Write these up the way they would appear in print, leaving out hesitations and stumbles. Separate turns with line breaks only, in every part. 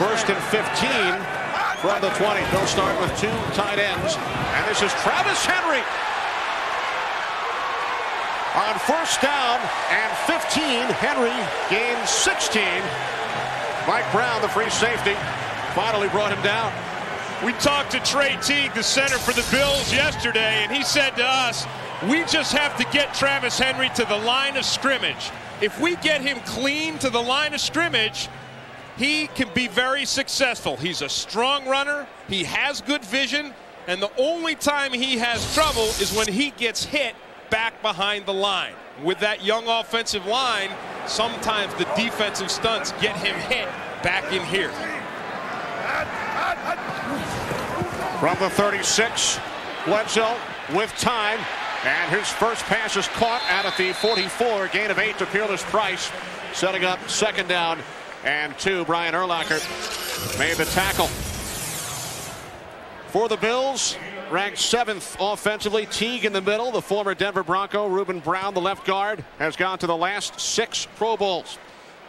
First and 15 from the 20. They'll start with two tight ends. And this is Travis Henry. On first down and 15, Henry gains 16. Mike Brown, the free safety, finally brought him down.
We talked to Trey Teague, the center for the Bills, yesterday, and he said to us, we just have to get Travis Henry to the line of scrimmage. If we get him clean to the line of scrimmage, he can be very successful. He's a strong runner. He has good vision. And the only time he has trouble is when he gets hit back behind the line. With that young offensive line, sometimes the defensive stunts get him hit back in here.
From the 36, Bledsoe with time. And his first pass is caught out at the 44. Gain of 8 to Peerless Price. Setting up second down and 2. Brian Urlacher made the tackle. For the Bills, ranked 7th offensively. Teague in the middle. The former Denver Bronco, Reuben Brown, the left guard, has gone to the last 6 Pro Bowls.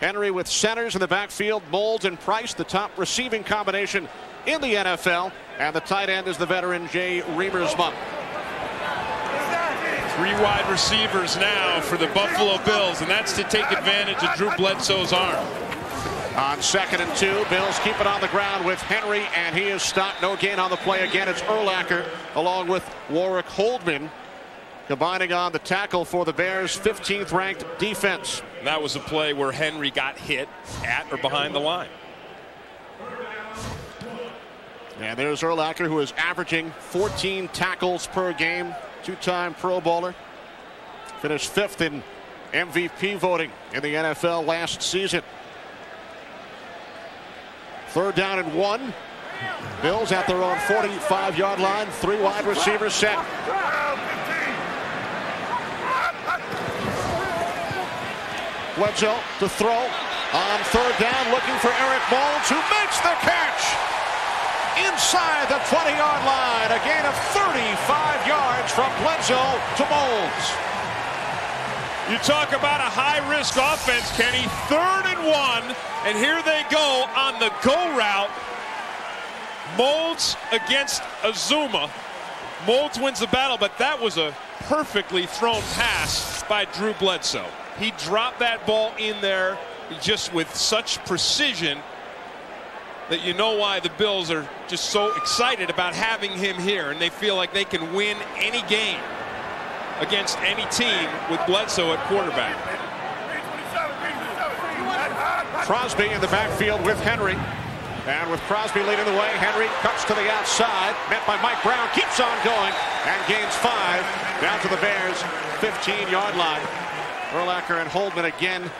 Henry with centers in the backfield. Moulds and Price, the top receiving combination in the NFL. And the tight end is the veteran Jay Remersma.
3 wide receivers now for the Buffalo Bills, and that's to take advantage of Drew Bledsoe's arm.
On second and 2, Bills keep it on the ground with Henry, and he is stopped. No gain on the play again. It's Urlacher along with Warwick Holdman combining on the tackle for the Bears' 15th ranked defense.
That was a play where Henry got hit at or behind the line.
And there's Urlacher, who is averaging 14 tackles per game. Two-time Pro Bowler. Finished 5th in MVP voting in the NFL last season. Third down and 1. Bills at their own 45-yard line. 3 wide receivers set. Bledsoe to throw on third down, looking for Eric Moulds, who makes the catch inside the 20-yard line. A gain of 35 yards from Bledsoe to Moulds.
You talk about a high-risk offense, Kenny. 3rd and 1, and here they go on the go route. Moulds against Azuma. Moulds wins the battle, but that was a perfectly thrown pass by Drew Bledsoe. He dropped that ball in there just with such precision that you know why the Bills are just so excited about having him here, and they feel like they can win any game against any team with Bledsoe at quarterback.
Crosby in the backfield with Henry. And with Crosby leading the way, Henry cuts to the outside. Met by Mike Brown. Keeps on going and gains 5 down to the Bears' 15-yard line. Urlacher and Holdman again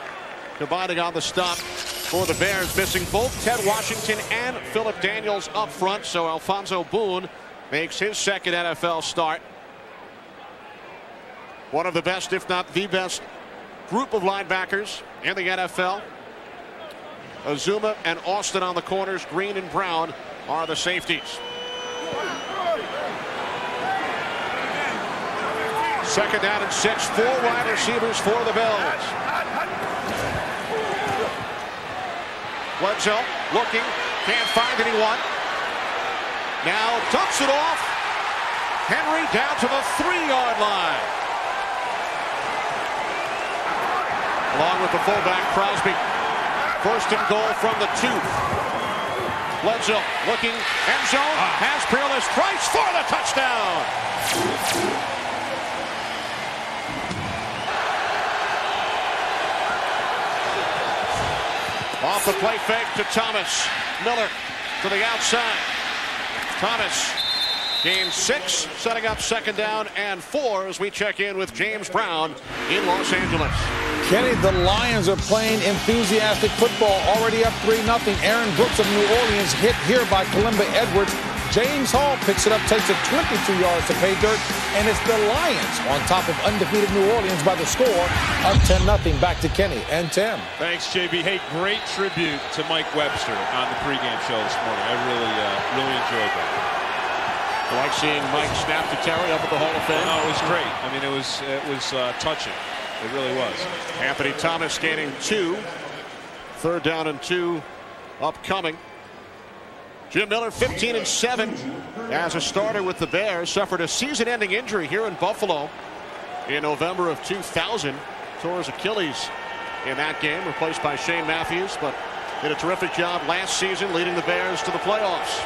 combining on the stop for the Bears, missing both Ted Washington and Philip Daniels up front. So Alfonso Boone makes his second NFL start. One of the best, if not the best, group of linebackers in the NFL. Azuma and Austin on the corners. Green and Brown are the safeties. Second down and 6. 4 wide receivers for the Bills. Bledsoe looking, can't find anyone. Now dumps it off. Henry down to the 3-yard line. Along with the fullback Crosby. First and goal from the 2. Bledsoe looking, end zone, has Peerless Price for the touchdown. Off the play fake to Thomas. Miller to the outside. Thomas gains 6, setting up second down and 4 as we check in with James Brown in Los Angeles.
Kenny, the Lions are playing enthusiastic football, already up 3-0. Aaron Brooks of New Orleans hit here by Kalimba Edwards. James Hall picks it up, takes it 22 yards to pay dirt, and it's the Lions on top of undefeated New Orleans by the score of 10-0. Back to Kenny and Tim.
Thanks, JB. Hey, great tribute to Mike Webster on the pregame show this morning. I really enjoyed that.
I like seeing Mike snap to Terry up at the Hall of Fame.
No, it was great. I mean, it was touching. It really was.
Anthony Thomas gaining 2. Third down and 2 upcoming. Jim Miller, 15-7 as a starter with the Bears. Suffered a season-ending injury here in Buffalo in November of 2000. Tore his Achilles in that game, replaced by Shane Matthews, but did a terrific job last season leading the Bears to the playoffs.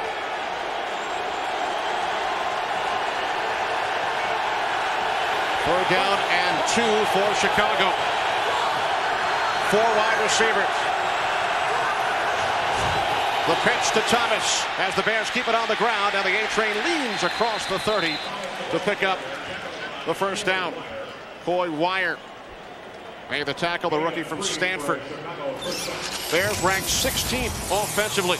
Third down and 2 for Chicago. 4 wide receivers. The pitch to Thomas as the Bears keep it on the ground. Now the A-Train leans across the 30 to pick up the first down. Coy Wire made the tackle, the rookie from Stanford. Bears ranked 16th offensively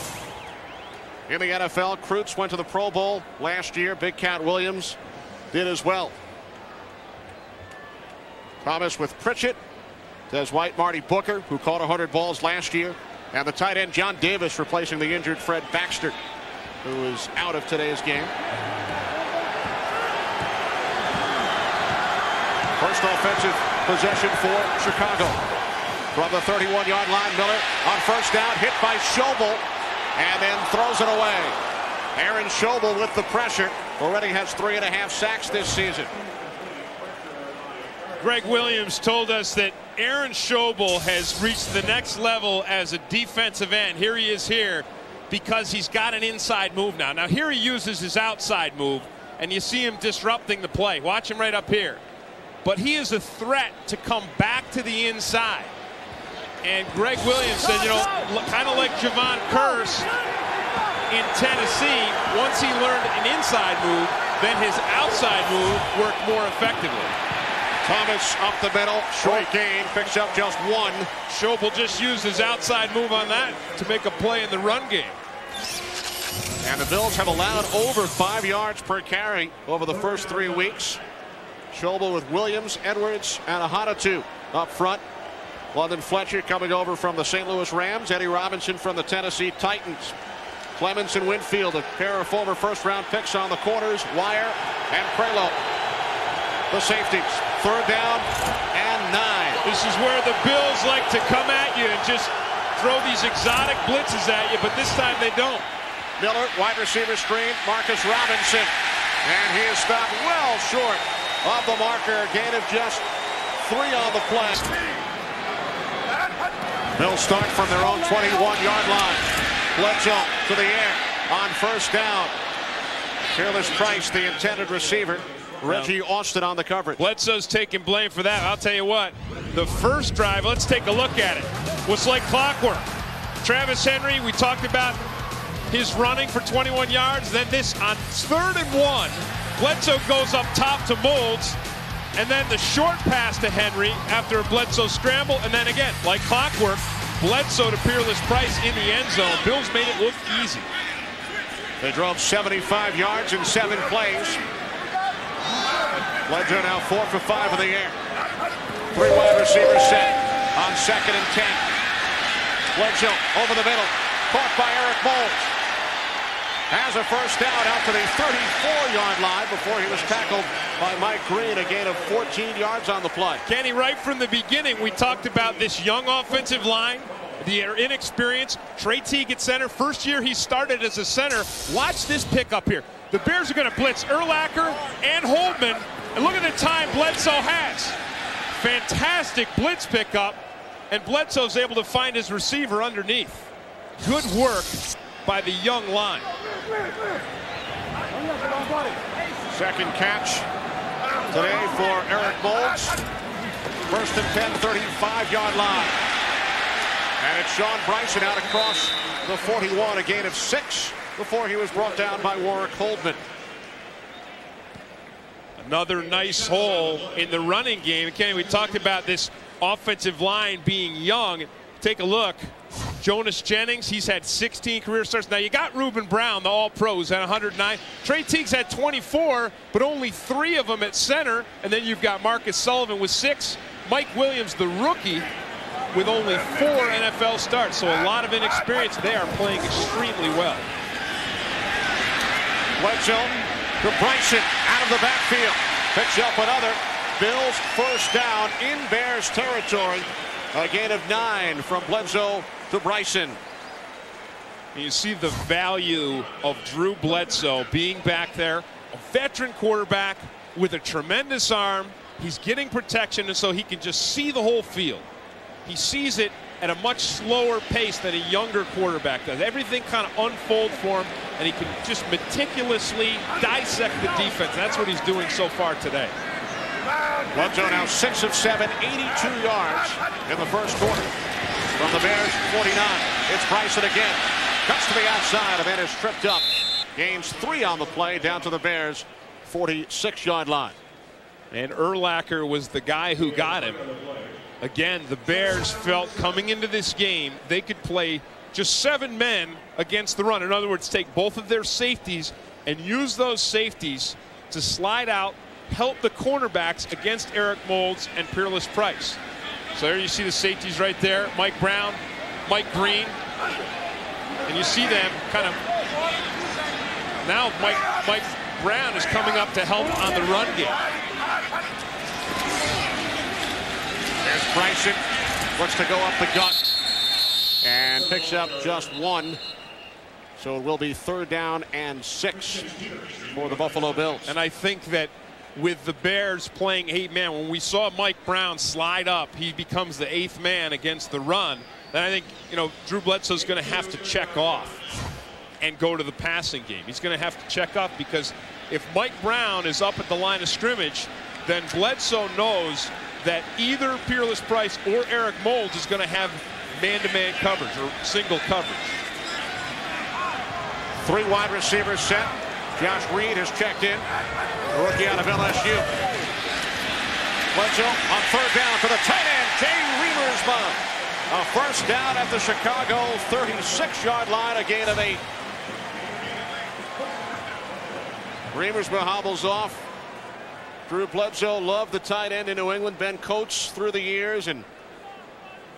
in the NFL. Kreutz went to the Pro Bowl last year. Big Cat Williams did as well. Thomas with Pritchett. Des White, Marty Booker, who caught 100 balls last year. And the tight end John Davis replacing the injured Fred Baxter, who is out of today's game. First offensive possession for Chicago. From the 31-yard line, Miller on first down, hit by Schobel, and then throws it away. Aaron Schobel with the pressure. Already has 3.5 sacks this season.
Greg Williams told us that Aaron Schobel has reached the next level as a defensive end. Here he is here because he's got an inside move now. Now here he uses his outside move, and you see him disrupting the play. Watch him right up here. But he is a threat to come back to the inside. And Greg Williams said, you know, kind of like Javon Curse in Tennessee, once he learned an inside move, then his outside move worked more effectively.
Thomas up the middle, short gain, picks up just 1.
Schobel just used his outside move on that to make a play in the run game.
And the Bills have allowed over 5 yards per carry over the first 3 weeks. Schobel with Williams, Edwards, and Ahadatu up front. London Fletcher coming over from the St. Louis Rams. Eddie Robinson from the Tennessee Titans. Clemens and Winfield, a pair of former first-round picks on the corners. Wire and Prelo. The safeties. Third down and 9.
This is where the Bills like to come at you and just throw these exotic blitzes at you, but this time they don't.
Miller, wide receiver screen, Marcus Robinson. And he is stopped well short of the marker. Gain of just 3 on the play. Bills start from their own 21-yard line. Bledsoe to the air on first down. Fearless Price, the intended receiver. Reggie Austin on the coverage.
Bledsoe's taking blame for that. I'll tell you what, the first drive, let's take a look at it, was like clockwork. Travis Henry, we talked about his running for 21 yards. Then this on 3rd and 1, Bledsoe goes up top to Moulds, and then the short pass to Henry after a Bledsoe scramble, and then again, like clockwork, Bledsoe to Fearless Price in the end zone. Bills made it look easy.
They drove 75 yards in 7 plays. Bledsoe now 4 for 5 in the air. 3 wide receivers set on 2nd and 10. Bledsoe over the middle, caught by Eric Moulds. Has a first down out to the 34-yard line before he was tackled by Mike Green. A gain of 14 yards on the play.
Kenny, right from the beginning, we talked about this young offensive line, the inexperience. Trey Teague at center. First year he started as a center. Watch this pickup here. The Bears are going to blitz Urlacher and Holdman. And look at the time Bledsoe has. Fantastic blitz pickup. And Bledsoe's able to find his receiver underneath. Good work by the young line.
Second catch today for Eric Moulds. 1st and 10, 35-yard line. And it's Sean Bryson out across the 41, a gain of 6 before he was brought down by Warwick Holdman.
Another nice hole in the running game. Kenny, we talked about this offensive line being young. Take a look. Jonas Jennings, he's had 16 career starts. Now you got Reuben Brown, the All-Pros, at 109. Trey Teague's had 24, but only 3 of them at center. And then you've got Marcus Sullivan with 6. Mike Williams, the rookie, with only 4 NFL starts. So a lot of inexperience. They are playing extremely well.
Bledsoe to Bryson out of the backfield. Picks up another. Bills first down in Bears territory. A gain of 9 from Bledsoe to Bryson.
You see the value of Drew Bledsoe being back there, a veteran quarterback with a tremendous arm. He's getting protection, and so he can just see the whole field. He sees it at a much slower pace than a younger quarterback does. Everything kind of unfolds for him, and he can just meticulously dissect the defense. That's what he's doing so far today.
Bledsoe now 6 of 7, 82 yards in the first quarter. From the Bears 49, it's Bryson again. Cuts to the outside and then is tripped up. Gains 3 on the play down to the Bears 46-yard line.
And Urlacher was the guy who got him. Again, the Bears felt coming into this game they could play just 7 men against the run. In other words, take both of their safeties and use those safeties to slide out, help the cornerbacks against Eric Moulds and Peerless Price. So there you see the safeties right there. Mike Brown, Mike Green. And you see them kind of now. Mike Brown is coming up to help on the run game.
There's Bryson, looks to go up the gut and picks up just 1. So it will be 3rd down and 6 for the Buffalo Bills.
And I think that with the Bears playing 8-man, when we saw Mike Brown slide up, he becomes the 8th man against the run. Then I think, Drew Bledsoe's going to have to check off and go to the passing game. He's going to have to check off, because if Mike Brown is up at the line of scrimmage, then Bledsoe knows that either Peerless Price or Eric Moulds is going to have man-to-man coverage or single coverage.
3 wide receivers set. Josh Reed has checked in, the rookie out of LSU. Bledsoe on 3rd down to the tight end, Jay Reamersma. A first down at the Chicago 36-yard line, a gain of 8. Reamersma hobbles off. Drew Bledsoe loved the tight end in New England. Ben Coates through the years, and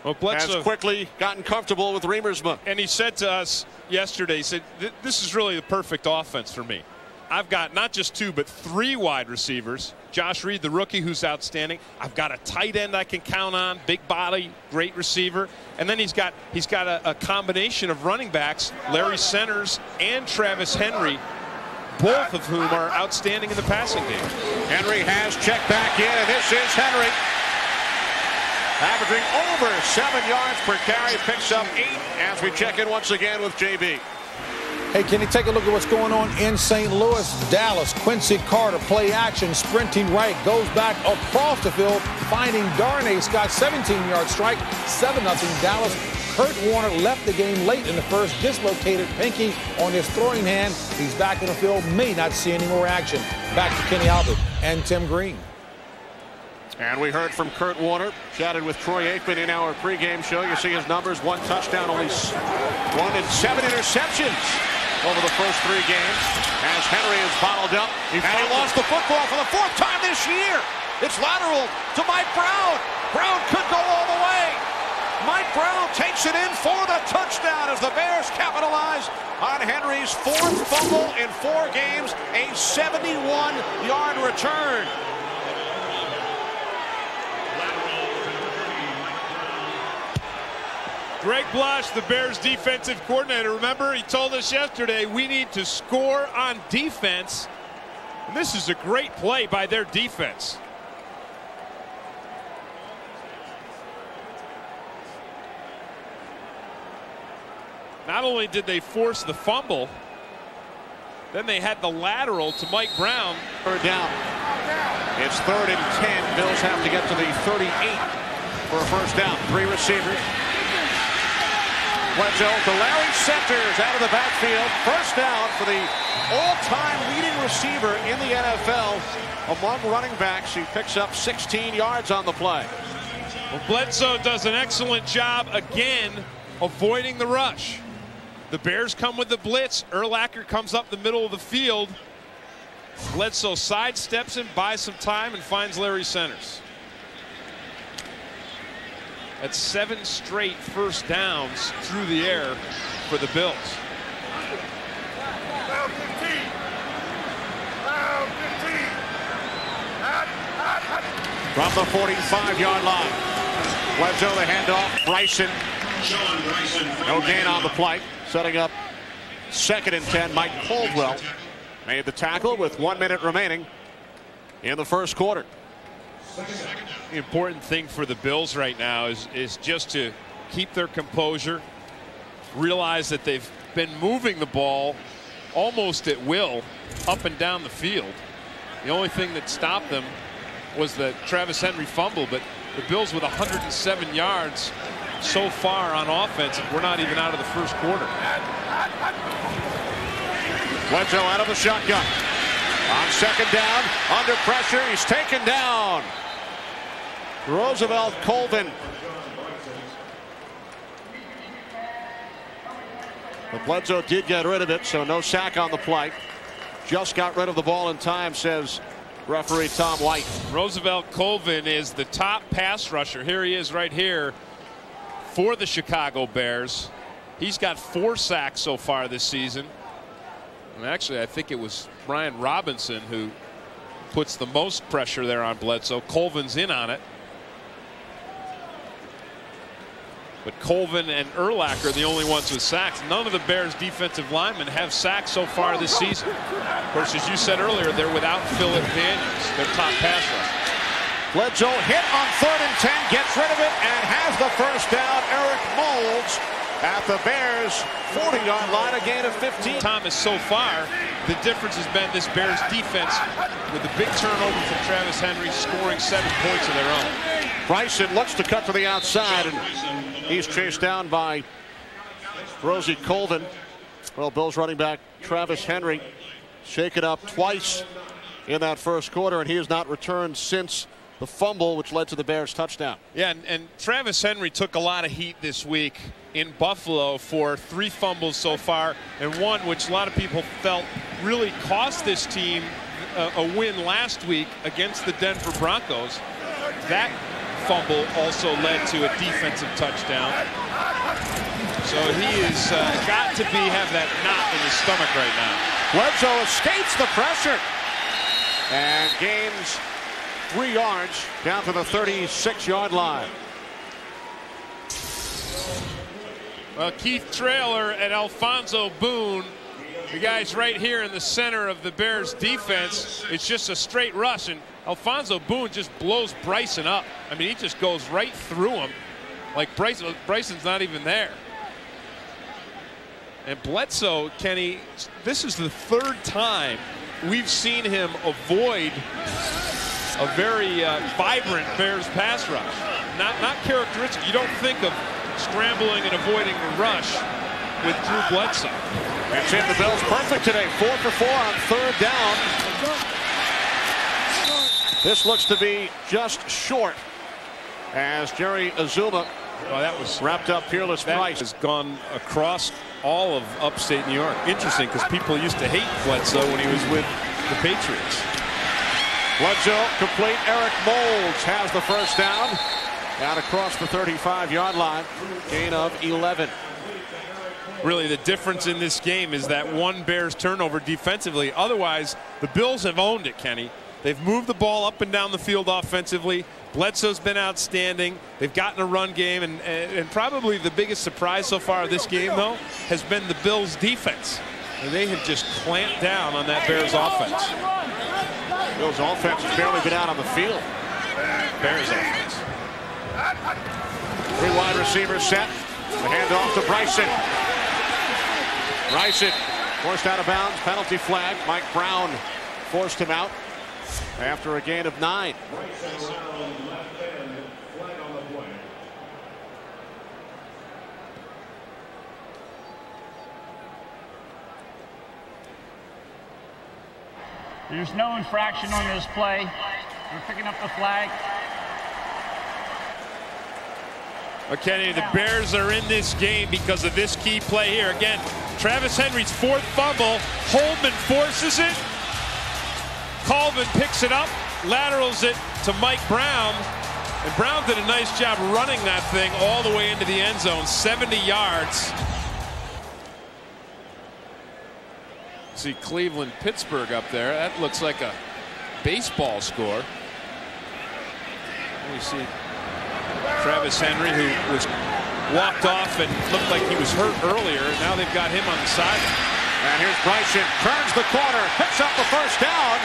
has quickly gotten comfortable with Reamersma.
And he said to us yesterday, he said, this is really the perfect offense for me. I've got not just 2, but 3 wide receivers. Josh Reed, the rookie, who's outstanding. I've got a tight end I can count on, big body, great receiver. And then he's got a combination of running backs, Larry Centers and Travis Henry, both of whom are outstanding in the passing game.
Henry has checked back in, and this is Henry. Averaging over 7 yards per carry, picks up 8 as we check in once again with JB.
Hey, can you take a look at what's going on in St. Louis? Dallas, Quincy Carter, play action, sprinting right, goes back across the field, finding Darnay Scott, 17-yard strike, 7-0 Dallas. Kurt Warner left the game late in the first, dislocated pinky on his throwing hand. He's back in the field, may not see any more action. Back to Kenny Albert and Tim Green.
And we heard from Kurt Warner, chatted with Troy Aikman in our pregame show. You see his numbers, 1 touchdown, only 1 and 7 interceptions over the first 3 games as Henry is bottled up. He lost the football for the 4th time this year. It's lateral to Mike Brown. Brown could go all the way. Mike Brown takes it in for the touchdown as the Bears capitalize on Henry's 4th fumble in 4 games, a 71-yard return.
Greg Blasch, the Bears defensive coordinator, remember he told us yesterday we need to score on defense. And this is a great play by their defense. Not only did they force the fumble, then they had the lateral to Mike Brown.
3rd down. It's 3rd and 10. Bills have to get to the 38 for a first down. 3 receivers. Bledsoe to Larry Centers out of the backfield. First down for the all-time leading receiver in the NFL among running backs. He picks up 16 yards on the play.
Well, Bledsoe does an excellent job again avoiding the rush. The Bears come with the blitz. Urlacher comes up the middle of the field. Bledsoe sidesteps him, buys some time, and finds Larry Centers. That's 7 straight first downs through the air for the Bills.
From the 45-yard line. Bledsoe the handoff. Bryson. No gain on the play. Setting up 2nd and 10. Mike Caldwell made the tackle with 1 minute remaining in the first quarter.
The important thing for the Bills right now is just to keep their composure, realize that they've been moving the ball almost at will up and down the field. The only thing that stopped them was the Travis Henry fumble, but the Bills with 107 yards so far on offense. We're not even out of the first quarter.
Bledsoe out of the shotgun. On 2nd down, under pressure, he's taken down. Roosevelt Colvin. But Bledsoe did get rid of it, so no sack on the play. Just got rid of the ball in time, says referee Tom White.
Roosevelt Colvin is the top pass rusher. Here he is right here for the Chicago Bears. He's got 4 sacks so far this season. And actually, I think it was Brian Robinson who puts the most pressure there on Bledsoe. Colvin's in on it. But Colvin and Urlacher are the only ones with sacks. None of the Bears defensive linemen have sacks so far this season. Of course, as you said earlier, they're without Phillip Daniels, their top pass rusher.
Bledsoe hit on 3rd and 10, gets rid of it, and has the first down. Eric Moulds at the Bears 40-yard line, a gain of 15.
Thomas, so far, the difference has been this Bears defense with the big turnover from Travis Henry, scoring 7 points of their own.
Bryson looks to cut to the outside, and he's chased down by Rosie Colvin. Well, Bills running back Travis Henry shaken up twice in that first quarter, and he has not returned since the fumble which led to the Bears touchdown.
Yeah, and Travis Henry took a lot of heat this week in Buffalo for 3 fumbles so far, and one which a lot of people felt really cost this team a win last week against the Denver Broncos. That fumble also led to a defensive touchdown. So he has got to have that knot in his stomach right now.
Bledsoe escapes the pressure and gains 3 yards down to the 36-yard line.
Well, Keith Traylor and Alfonso Boone, the guys right here in the center of the Bears defense. It's just a straight rush, and Alfonso Boone just blows Bryson up. I mean, he just goes right through him like Bryson's not even there. And Bledsoe, Kenny, this is the 3rd time we've seen him avoid a very vibrant Bears pass rush. Not characteristic. You don't think of scrambling and avoiding the rush with Drew Bledsoe.
That's it. The Bills perfect today. 4 for 4 on 3rd down. This looks to be just short as Jerry Azuma
that was
wrapped up Peerless Price.
Has gone across all of upstate New York. Interesting, because people used to hate Bledsoe when he was with the Patriots.
Bledsoe complete. Eric Moulds has the first down. Out across the 35-yard line. Gain of 11.
Really, the difference in this game is that one Bears turnover defensively. Otherwise, the Bills have owned it, Kenny. They've moved the ball up and down the field offensively. Bledsoe's been outstanding. They've gotten a run game, and probably the biggest surprise so far of this game, though, has been the Bills' defense. And they have just clamped down on that Bears offense.
Bills' offense has barely been out on the field.
Bears offense.
3 wide receivers set. The handoff to Bryson. Bryson forced out of bounds. Penalty flag. Mike Brown forced him out after a gain of 9.
There's no infraction on this play. We're picking up the flag.
Kenny, the Bears are in this game because of this key play here. Again, Travis Henry's 4th fumble. Holman forces it. Colvin picks it up, laterals it to Mike Brown. And Brown did a nice job running that thing all the way into the end zone, 70 yards. See Cleveland, Pittsburgh up there. That looks like a baseball score. We see Travis Henry, who was walked off and looked like he was hurt earlier. Now they've got him on the sideline.
And here's Bryson, turns the corner, picks up the first down.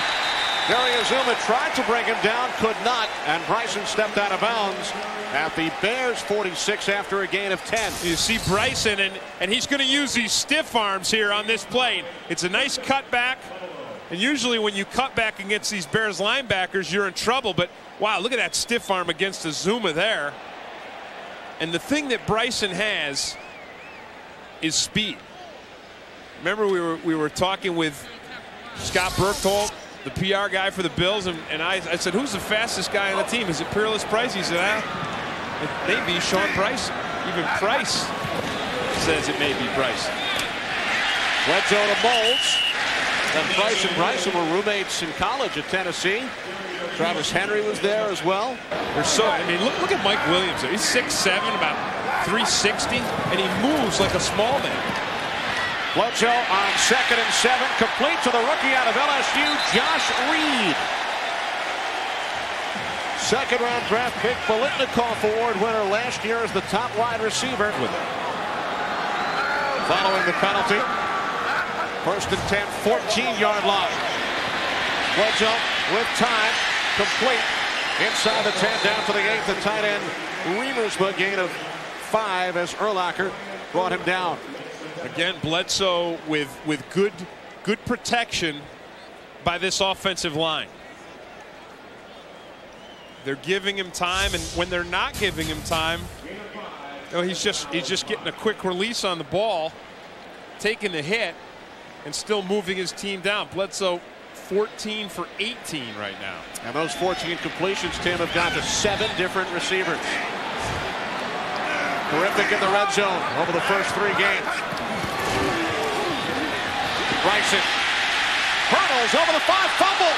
Gary Azuma tried to bring him down, could not, and Bryson stepped out of bounds at the Bears 46 after a gain of 10.
You see Bryson, and he's going to use these stiff arms here on this play. It's a nice cutback, and usually when you cut back against these Bears linebackers, you're in trouble, but wow, look at that stiff arm against Azuma there. And the thing that Bryson has is speed. Remember we were talking with Scott Berchtold, the PR guy for the Bills, and I said, who's the fastest guy on the team? Is it Peerless Price? He said, it may be Sean Price. Even Price says it may be Price.
Bledsoe to Moles. And Price and Bryson were roommates in college at Tennessee. Travis Henry was there as well.
I mean, look at Mike Williams. He's 6'7", about 360, and he moves like a small man.
Bledsoe on 2nd and 7, complete to the rookie out of LSU, Josh Reed. Second-round draft pick, Biletnikoff Award winner last year as the top wide receiver. Following the penalty, 1st and 10, 14-yard line. Bledsoe with time, complete inside the 10, down to the 8th. The tight end Remersma, gain of 5 as Urlacher brought him down.
Again, Bledsoe with good protection by this offensive line. They're giving him time, and when they're not giving him time, you know, he's just getting a quick release on the ball, taking the hit, and still moving his team down. Bledsoe 14 for 18 right now.
And those 14 completions, Tim, have gone to 7 different receivers. Terrific in the red zone over the first 3 games. Bryson hurdles over the 5, fumble.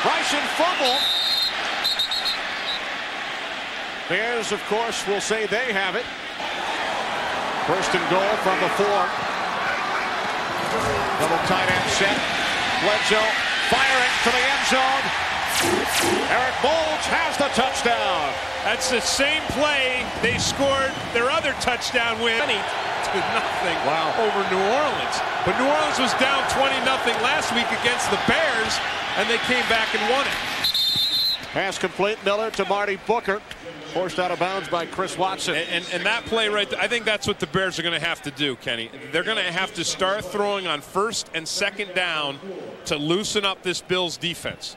Bryson fumble. Bears, of course, will say they have it. 1st and goal from the 4. Double tight end set. Bledsoe firing to the end zone. Eric Moles has the touchdown.
That's the same play they scored their other touchdown with. 20-0 over New Orleans. But New Orleans was down 20-0 last week against the Bears, and they came back and won it.
Pass complete, Miller to Marty Booker. Forced out of bounds by Chris Watson.
And that play right there, I think that's what the Bears are going to have to do, Kenny. They're going to have to start throwing on 1st and 2nd down to loosen up this Bills defense.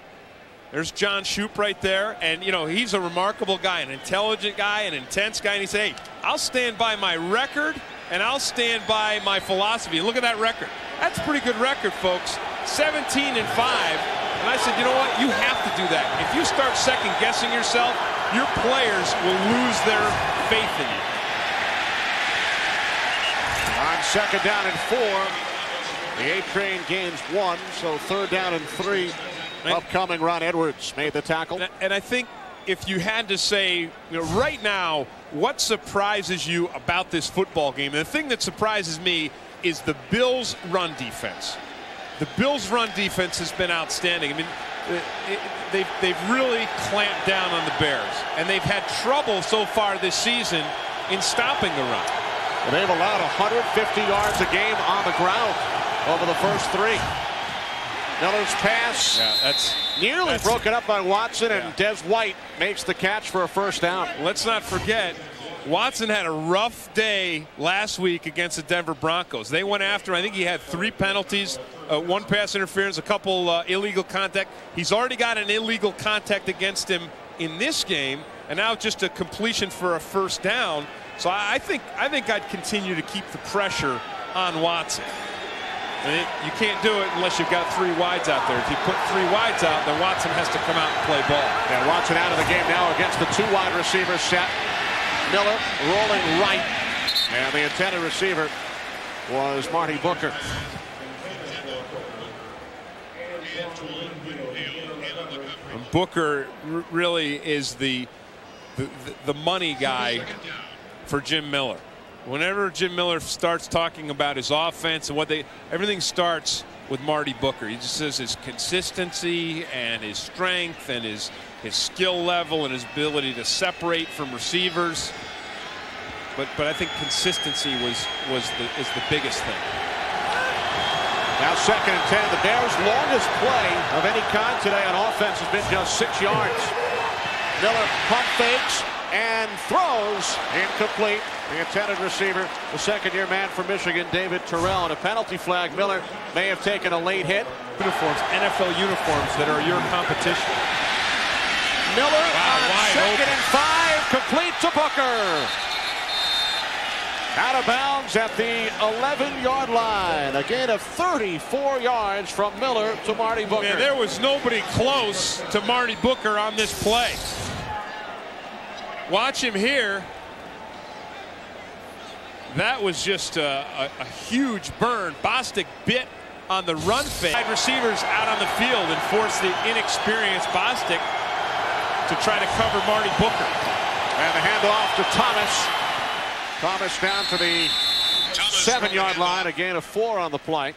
There's John Shoop right there, and you know, he's a remarkable guy, an intelligent guy, an intense guy, and he said, hey, I'll stand by my record and I'll stand by my philosophy. And look at that record. That's a pretty good record, folks. 17-5. And I said, you know what? You have to do that. If you start second-guessing yourself, your players will lose their faith in you.
On 2nd down and 4, the A-Train gains 1, so 3rd down and 3. Upcoming, Ron Edwards made the tackle.
And I think if you had to say, you know, right now, what surprises you about this football game? And the thing that surprises me is the Bills' run defense. The Bills' run defense has been outstanding. I mean, they've really clamped down on the Bears, and they've had trouble so far this season in stopping the run.
Well, they've allowed 150 yards a game on the ground over the first 3. Miller's pass,
that's
nearly broken up by Watson, and Des White makes the catch for a 1st down.
Let's not forget, Watson had a rough day last week against the Denver Broncos. They went after him. I think he had 3 penalties, 1 pass interference, a couple illegal contact. He's already got an illegal contact against him in this game, and now just a completion for a 1st down. So I think I'd continue to keep the pressure on Watson. And you can't do it unless you've got 3 wides out there. If you put 3 wides out, then Watson has to come out and play ball.
And Watson out of the game now against the 2 wide receiver set. Miller rolling right. And the intended receiver was Marty Booker.
And Booker really is the money guy for Jim Miller. Whenever Jim Miller starts talking about his offense and everything starts with Marty Booker. He just says his consistency and his strength and his skill level and his ability to separate from receivers. But I think consistency is the biggest thing.
Now 2nd and 10. The Bears' longest play of any kind today on offense has been just 6 yards. Miller pump fakes and throws incomplete. The intended receiver, the second-year man from Michigan, David Terrell. And a penalty flag. Miller may have taken a late hit.
Uniforms, NFL uniforms that are your competition.
Miller on 2nd and 5, complete to Booker. Out of bounds at the 11-yard line. A gain of 34 yards from Miller to Marty Booker.
Man, there was nobody close to Marty Booker on this play. Watch him here. That was just a huge burn. Bostic bit on the run fake. Receivers out on the field and forced the inexperienced Bostic to try to cover Marty Booker.
And the handoff to Thomas. Thomas down to the 7-yard line. A gain of 4 on the play.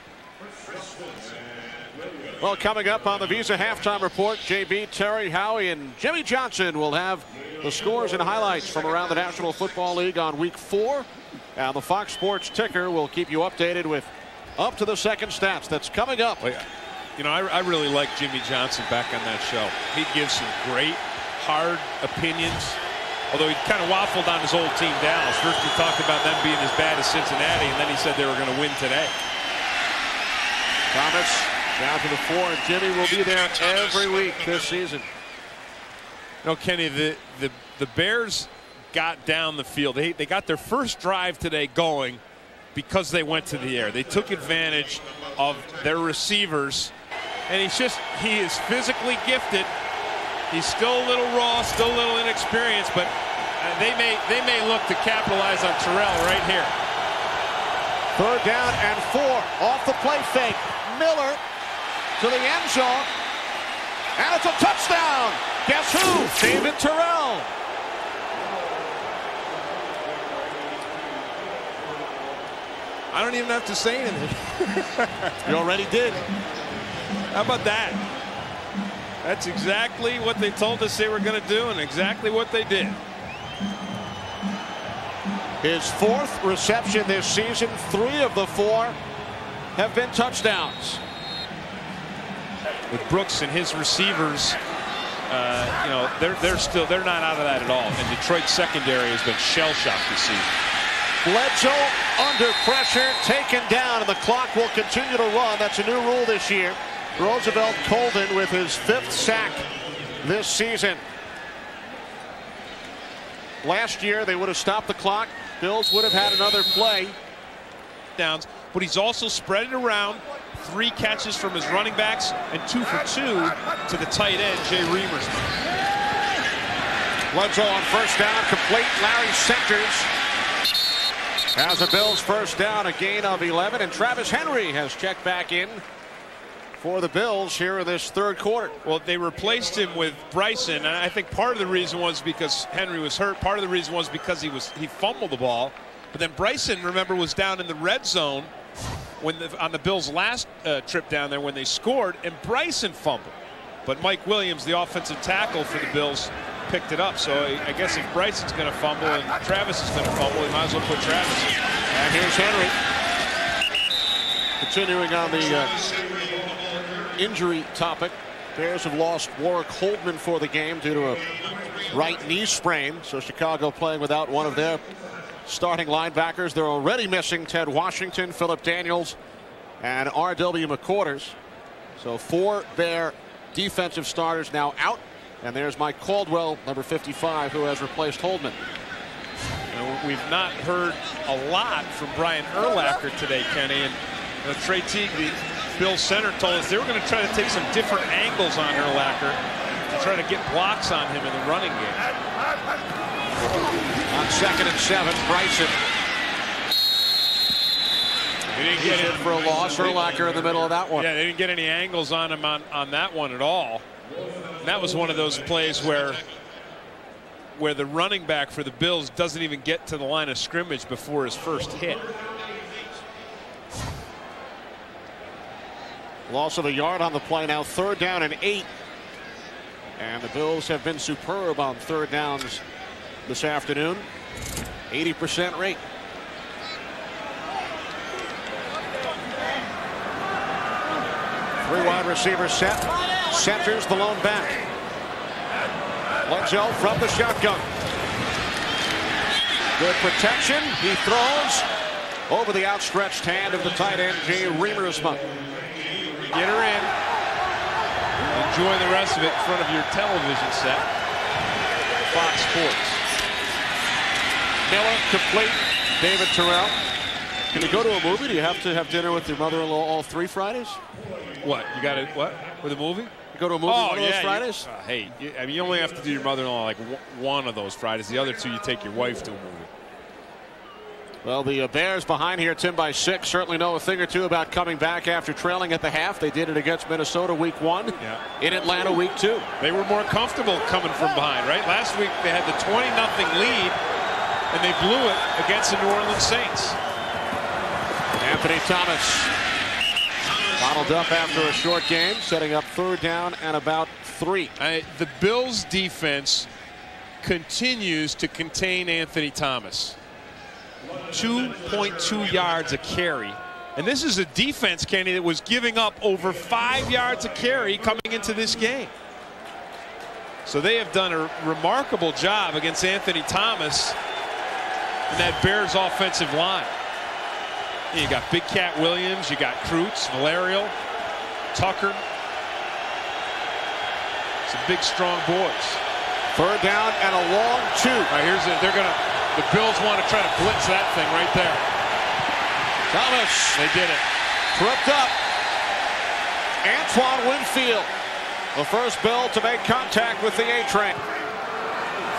Well, coming up on the Visa Halftime Report, JB, Terry, Howie, and Jimmy Johnson will have the scores and highlights from around the National Football League on Week 4. And the Fox Sports ticker will keep you updated with up to the second stats. That's coming up.
You know, I really like Jimmy Johnson back on that show. He gives some great, hard opinions. Although he kind of waffled on his old team, Dallas. First he talked about them being as bad as Cincinnati, and then he said they were going to win today.
Thomas down to the 4, and Jimmy will be there every week this season.
No, Kenny, the Bears got down the field. They got their first drive today going because they went to the air. They took advantage of their receivers, and he is physically gifted. He's still a little raw, still a little inexperienced, but they may look to capitalize on Terrell right here.
3rd down and 4 off the play fake. Miller to the end zone, and it's a touchdown. Guess who? David Terrell.
I don't even have to say anything.
You already did.
How about that? That's exactly what they told us they were going to do, and exactly what they did.
His 4th reception this season. 3 of the 4 have been touchdowns.
With Brooks and his receivers, you know, they're not out of that at all. And Detroit's secondary has been shell-shocked this season.
Bledsoe under pressure, taken down, and the clock will continue to run. That's a new rule this year. Roosevelt Colvin with his 5th sack this season. Last year they would have stopped the clock. Bills would have had another play.
Downs, but he's also spread it around. 3 catches from his running backs and 2 for 2 to the tight end, Jay Reimers.
Bledsoe on 1st down, complete. Larry centers. Has the Bills 1st down, a gain of 11, and Travis Henry has checked back in for the Bills here in this 3rd quarter.
Well, they replaced him with Bryson, and I think part of the reason was because Henry was hurt. Part of the reason was because he fumbled the ball. But then Bryson, remember, was down in the red zone on the Bills' last trip down there when they scored, and Bryson fumbled. But Mike Williams, the offensive tackle for the Bills, picked it up. So I guess if Bryson's going to fumble and Travis is going to fumble, he might as well put Travis in.
And here's Henry. Continuing on the injury topic, Bears have lost Warwick Holdman for the game due to a right knee sprain. So Chicago playing without one of their starting linebackers. They're already missing Ted Washington, Philip Daniels, and R.W. McQuarters. So 4 Bear defensive starters now out. And there's Mike Caldwell, number 55, who has replaced Holdman.
We've not heard a lot from Brian Urlacher today, Kenny. And Trey Teague, the Bills center, told us they were going to try to take some different angles on Urlacher to try to get blocks on him in the running game.
On 2nd and 7, Bryson.
They didn't get
in for a loss. Urlacher in the middle of that one.
Yeah, they didn't get any angles on him on that one at all. And that was one of those plays where the running back for the Bills doesn't even get to the line of scrimmage before his first hit.
Loss of a yard on the play now. 3rd down and 8. And the Bills have been superb on 3rd downs this afternoon. 80% rate. receiver set. Centers the lone back. Bledsoe from the shotgun. Good protection. He throws over the outstretched hand of the tight end, Jay Remersma.
Get her in. Enjoy the rest of it in front of your television set. Fox Sports.
Miller complete. David Terrell. Can you go to a movie? Do you have to have dinner with your mother-in-law all 3 Fridays?
What? You got it? What? With a movie?
You go to a movie one of those Fridays?
Hey, I mean, you only have to do your mother-in-law like one of those Fridays. The other 2, you take your wife to a movie.
Well, the Bears behind here, 10 by 6, certainly know a thing or two about coming back after trailing at the half. They did it against Minnesota week 1, in Atlanta week 2.
They were more comfortable coming from behind, right? Last week they had the 20-0 lead, and they blew it against the New Orleans Saints.
Anthony Thomas bottled up after a short game, setting up 3rd down and about 3.
The Bills' defense continues to contain Anthony Thomas. 2.2 yards a carry. And this is a defense, Kenny, that was giving up over 5 yards a carry coming into this game. So they have done a remarkable job against Anthony Thomas and that Bears offensive line. You got Big Cat Williams, you got Kreutz, Valerio, Tucker. Some big, strong boys.
3rd down and a long 2.
All right, here's it. The Bills want to try to blitz that thing right there.
Thomas.
They did it.
Tripped up. Antoine Winfield, the first Bill to make contact with the A-train.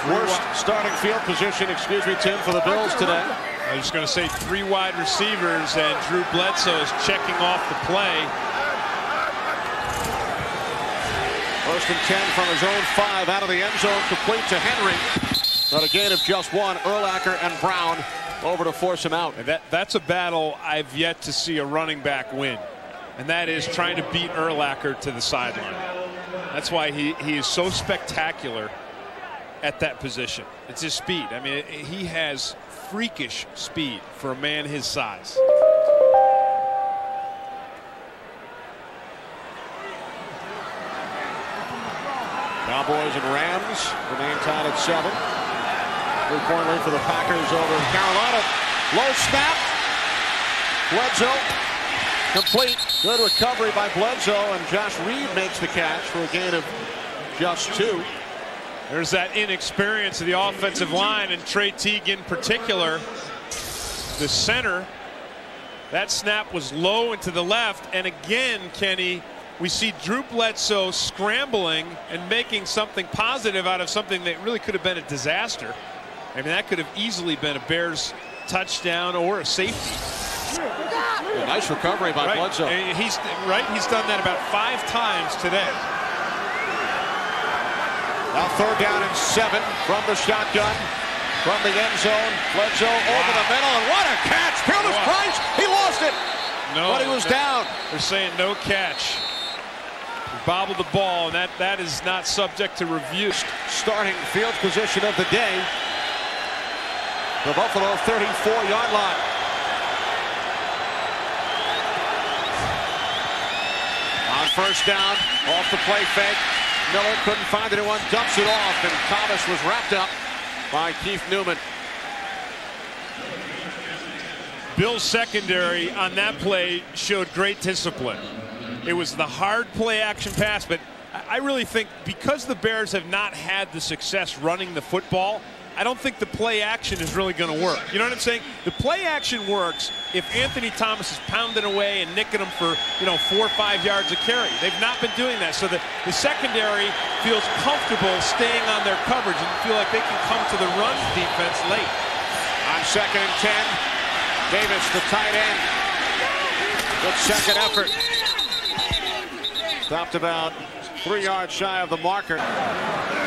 Worst starting field position, excuse me, Tim, for the Bills today.
I was just going to say 3 wide receivers, and Drew Bledsoe is checking off the play.
1st and 10 from his own 5 out of the end zone, complete to Henry. But a gain of just 1. Urlacher and Brown over to force him out.
And that's a battle I've yet to see a running back win. And that is trying to beat Urlacher to the sideline. That's why he is so spectacular at that position. It's his speed. I mean, he has freakish speed for a man his size.
Cowboys and Rams remain tied at 7. 3-point lead for the Packers over Carolina. Low snap. Bledsoe complete. Good recovery by Bledsoe, and Josh Reed makes the catch for a gain of just 2.
There's that inexperience of the offensive line, and Trey Teague in particular. The center, that snap was low and to the left, and again, Kenny, we see Drew Bledsoe scrambling and making something positive out of something that really could have been a disaster. I mean, that could have easily been a Bears touchdown or a safety.
A nice recovery by Bledsoe.
He's done that about 5 times today.
Now 3rd down and 7 from the shotgun. From the end zone, Bledsoe over the middle, and what a catch! Peerless Price, he lost it, but he was down.
They're saying no catch. He bobbled the ball, and that is not subject to review.
Starting field position of the day. The Buffalo 34-yard line. On 1st down, off the play fake. Miller couldn't find anyone, dumps it off, and Thomas was wrapped up by Keith Newman.
Bill's secondary on that play showed great discipline. It was the hard play action pass, but I really think because the Bears have not had the success running the football, I don't think the play action is really going to work. You know what I'm saying? The play action works if Anthony Thomas is pounding away and nicking them for, 4 or 5 yards a carry. They've not been doing that. So the secondary feels comfortable staying on their coverage and feel like they can come to the run defense late.
On 2nd and 10, Davis, the tight end. Good second effort. Stopped about 3 yards shy of the marker.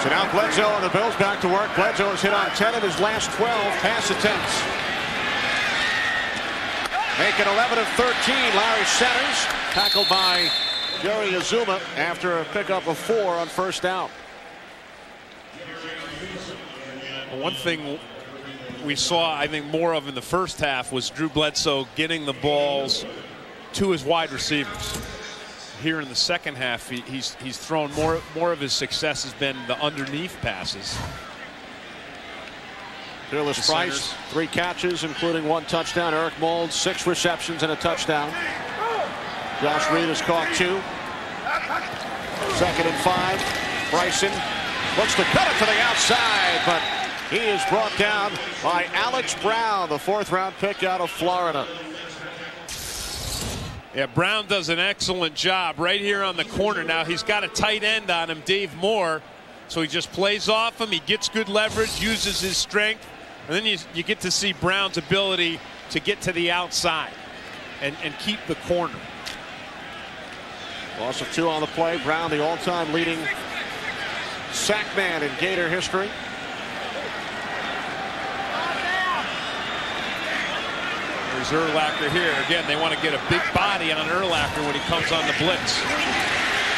So now Bledsoe and the Bills back to work. Bledsoe has hit on 10 of his last 12 pass attempts. Make it 11 of 13. Larry Centers tackled by Jerry Azuma after a pickup of 4 on 1st down.
One thing we saw, I think, more of in the first half was Drew Bledsoe getting the balls to his wide receivers. here in the second half, he's thrown more of his success has been the underneath passes.
Fearless Price, 3 catches, including 1 touchdown. Eric Mould, 6 receptions and a touchdown. Josh Reed has caught 2. 2nd and 5. Bryson looks to cut it to the outside, but he is brought down by Alex Brown, the 4th-round pick out of Florida.
Yeah, Brown does an excellent job right here on the corner. Now he's got a tight end on him, Dave Moore, so he just plays off him. He gets good leverage, uses his strength, and then you get to see Brown's ability to get to the outside and keep the corner.
Loss of 2 on the play. Brown, the all-time leading sack man in Gator history.
There's Urlacher here. Again, they want to get a big body on Urlacher when he comes on the blitz.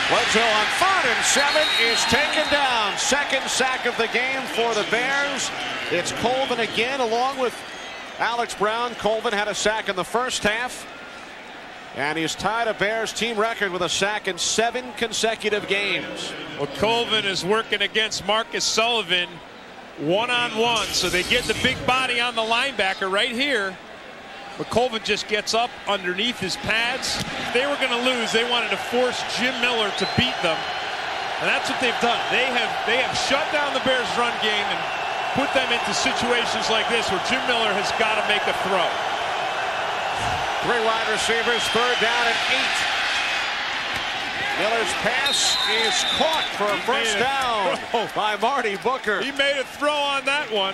Bledsoe on 3rd and 7 is taken down. 2nd sack of the game for the Bears. It's Colvin again, along with Alex Brown. Colvin had a sack in the first half, and he's tied a Bears team record with a sack in 7 consecutive games.
Well, Colvin is working against Marcus Sullivan one-on-one, so they get the big body on the linebacker right here. But Colvin just gets up underneath his pads. If they were going to lose, they wanted to force Jim Miller to beat them. And that's what they've done. They have shut down the Bears' run game and put them into situations like this where Jim Miller has got to make a throw.
3 wide receivers, 3rd down and 8. Miller's pass is caught for a first down by Marty Booker.
He made a throw on that one.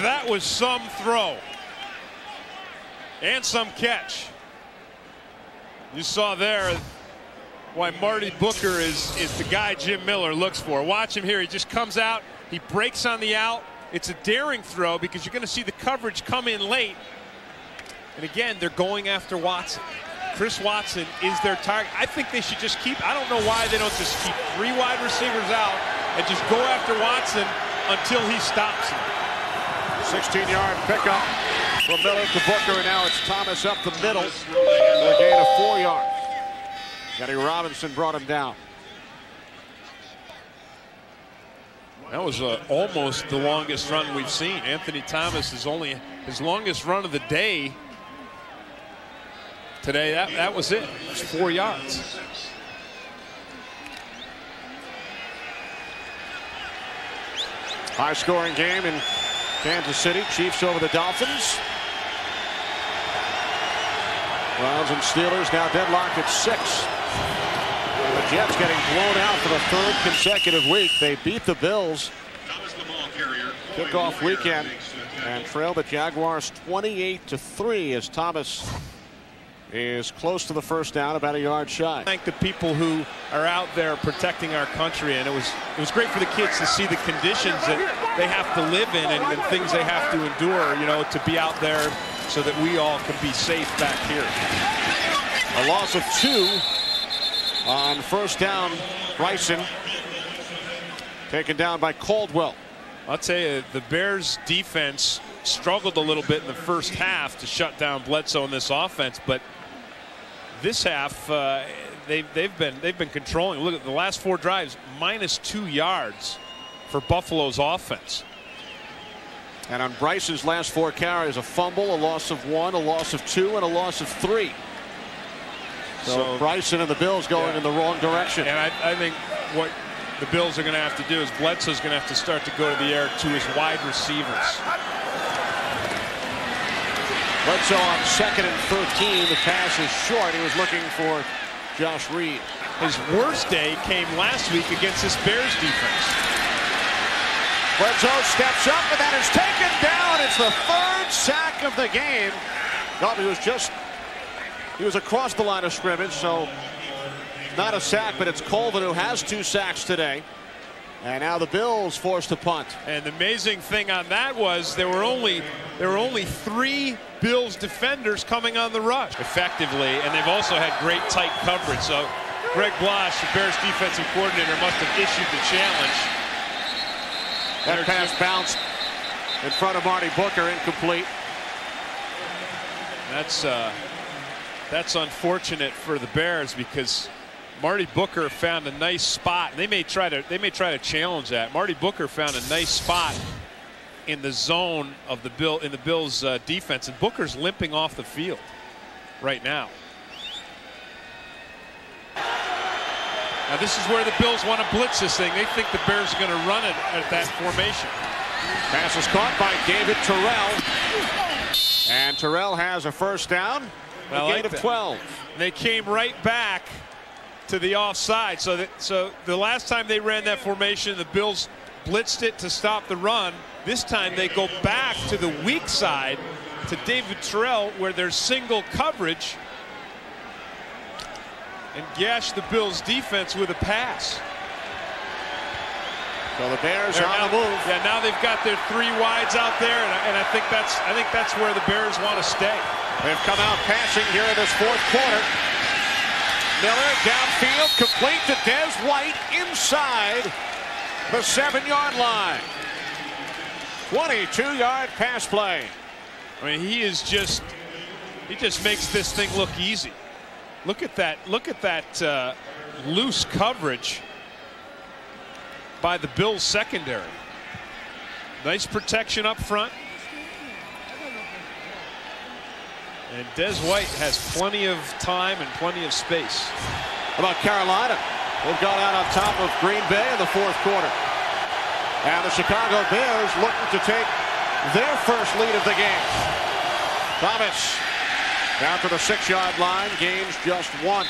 That was some throw. And some catch. You saw there why Marty Booker is the guy Jim Miller looks for. Watch him here. He just comes out. He breaks on the out. It's a daring throw because you're going to see the coverage come in late. And again, they're going after Watson. Chris Watson is their target. I think they should just keep. I don't know why they don't just keep 3 wide receivers out and just go after Watson until he stops him.
16-yard pickup from Miller to Booker, and now it's Thomas up the middle for a gain of 4 yards. Kenny Robinson brought him down.
That was almost the longest run we've seen. Anthony Thomas is only his longest run of the day today. That was it. It's 4 yards.
High-scoring game in Kansas City. Chiefs over the Dolphins. Browns and Steelers now deadlocked at 6. The Jets getting blown out for the 3rd consecutive week. They beat the Bills kickoff weekend and trailed the Jaguars 28-3 as Thomas is close to the first down, about a yard shy.
Thank the people who are out there protecting our country, and it was great for the kids to see the conditions that they have to live in and things they have to endure, you know, to be out there so that we all can be safe back here.
A loss of 2 on first down. Bryson taken down by Caldwell.
I'll tell you, the Bears defense struggled a little bit in the first half to shut down Bledsoe in this offense, but this half they've been controlling. Look at the last 4 drives, -2 yards for Buffalo's offense.
And on Bryce's last 4 carries, a fumble, a loss of 1, a loss of 2, and a loss of 3. So Bryson and the Bills going in the wrong direction.
And I think what the Bills are going to have to do is Bledsoe's going to have to start to go to the air to his wide receivers.
Bledsoe on 2nd and 13. The pass is short. He was looking for Josh Reed.
His worst day came last week against this Bears defense.
Bledsoe steps up, and that is taken down. It's the 3rd sack of the game. No, he was across the line of scrimmage, so not a sack, but it's Colvin who has 2 sacks today. And now the Bills forced to punt.
And the amazing thing on that was there were only 3 Bills defenders coming on the rush effectively, and they've also had great tight coverage. So Greg Blasch, the Bears defensive coordinator, must have issued the challenge.
That pass bounced in front of Marty Booker, incomplete.
That's That's unfortunate for the Bears because Marty Booker found a nice spot. They may try to challenge that. Marty Booker found a nice spot in the zone of the Bills defense, and Booker's limping off the field right now. Now this is where the Bills want to blitz this thing. They think the Bears are going to run it at that formation.
Pass is caught by David Terrell. And Terrell has a first down. A gain of 12.
They came right back to the offside. So the last time they ran that formation, the Bills blitzed it to stop the run. This time they go back to the weak side to David Terrell where there's single coverage and gash the Bills defense with a pass.
So the Bears are on the move.
Yeah, now they've got their 3 wides out there, and I think that's where the Bears want to stay.
They've come out passing here in this fourth quarter. Miller downfield, complete to Des White inside the 7-yard line. 22-yard pass play.
I mean, he just makes this thing look easy. Look at that loose coverage by the Bills secondary. Nice protection up front. And Des White has plenty of time and plenty of space.
How about Carolina? They've gone out on top of Green Bay in the fourth quarter. And the Chicago Bears looking to take their first lead of the game. Thomas down to the 6-yard line, gains just 1.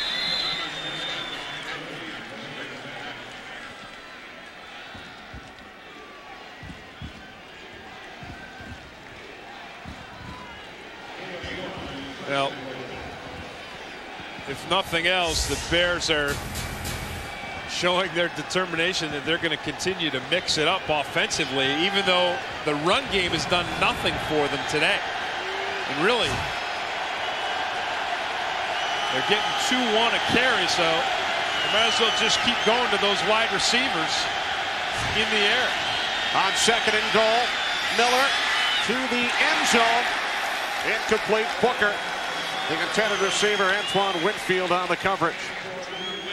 Well, if nothing else, the Bears are showing their determination that they're going to continue to mix it up offensively, even though the run game has done nothing for them today. And really, they're getting 2-1 a carry, so they might as well just keep going to those wide receivers in the air.
On 2nd and goal, Miller to the end zone. Incomplete. Booker. The intended receiver, Antoine Winfield, on the coverage.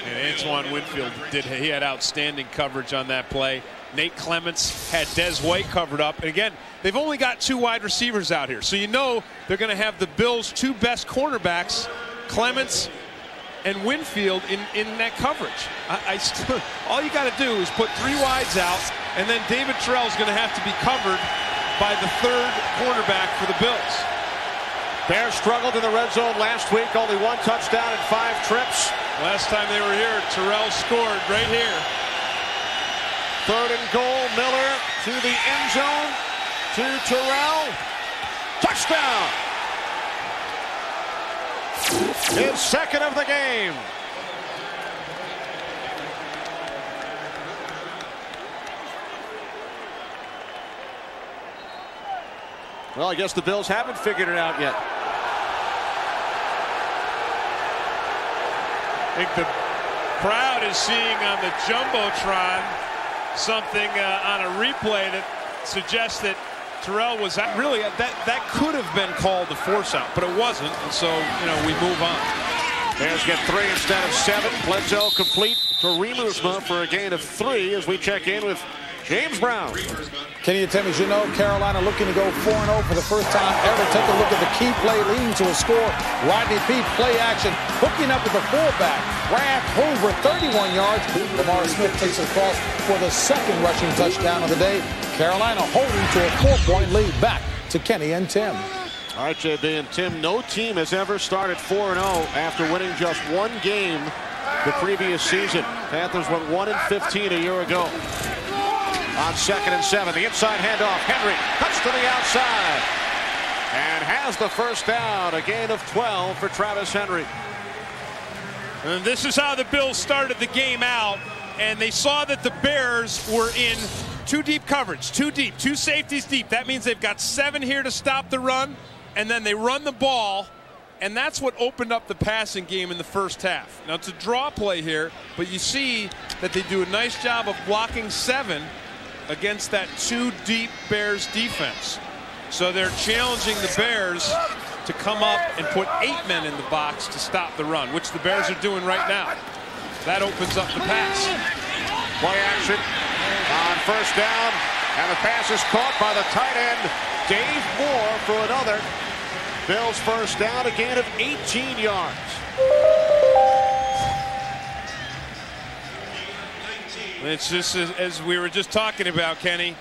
And Antoine Winfield he had outstanding coverage on that play. Nate Clements had Des White covered up. And again, they've only got 2 wide receivers out here. So you know they're going to have the Bills' 2 best cornerbacks, Clements and Winfield, in that coverage. All you got to do is put 3 wides out, and then David Terrell is going to have to be covered by the 3rd cornerback for the Bills.
Bears struggled in the red zone last week. Only 1 touchdown and 5 trips.
Last time they were here, Terrell scored right here.
3rd and goal. Miller to the end zone. To Terrell. Touchdown. His 2nd of the game. Well, I guess the Bills haven't figured it out yet.
I think the crowd is seeing on the Jumbotron something on a replay that suggests that Terrell was really that could have been called a force out, but it wasn't, and so we move on.
Bears get 3 instead of 7. Bledsoe complete for Remusma for a gain of 3 as we check in with James Brown.
Kenny and Tim, as you know, Carolina looking to go 4-0 for the first time ever. Take a look at the key play leading to a score. Rodney Peete, play action, hooking up with the fullback. Brad Hoover, 31 yards. Lamar Smith takes it across for the 2nd rushing touchdown of the day. Carolina holding to a 4-point lead. Back to Kenny and Tim.
All right, JB and Tim, no team has ever started 4-0 after winning just 1 game the previous season. Panthers went 1-15 a year ago. On 2nd and 7, the inside handoff. Henry cuts to the outside and has the first down. A gain of 12 for Travis Henry.
And this is how the Bills started the game out, and they saw that the Bears were in 2 deep coverage, 2 deep, 2 safeties deep. That means they've got 7 here to stop the run, and then they run the ball, and that's what opened up the passing game in the first half. Now, it's a draw play here, but you see that they do a nice job of blocking 7 against that 2 deep Bears defense. So they're challenging the Bears to come up and put 8 men in the box to stop the run, which the Bears are doing right now. That opens up the pass.
Play action on first down, and the pass is caught by the tight end, Dave Moore, for another Bills first down, a gain of 18 yards.
It's just as we were just talking about, Kenny.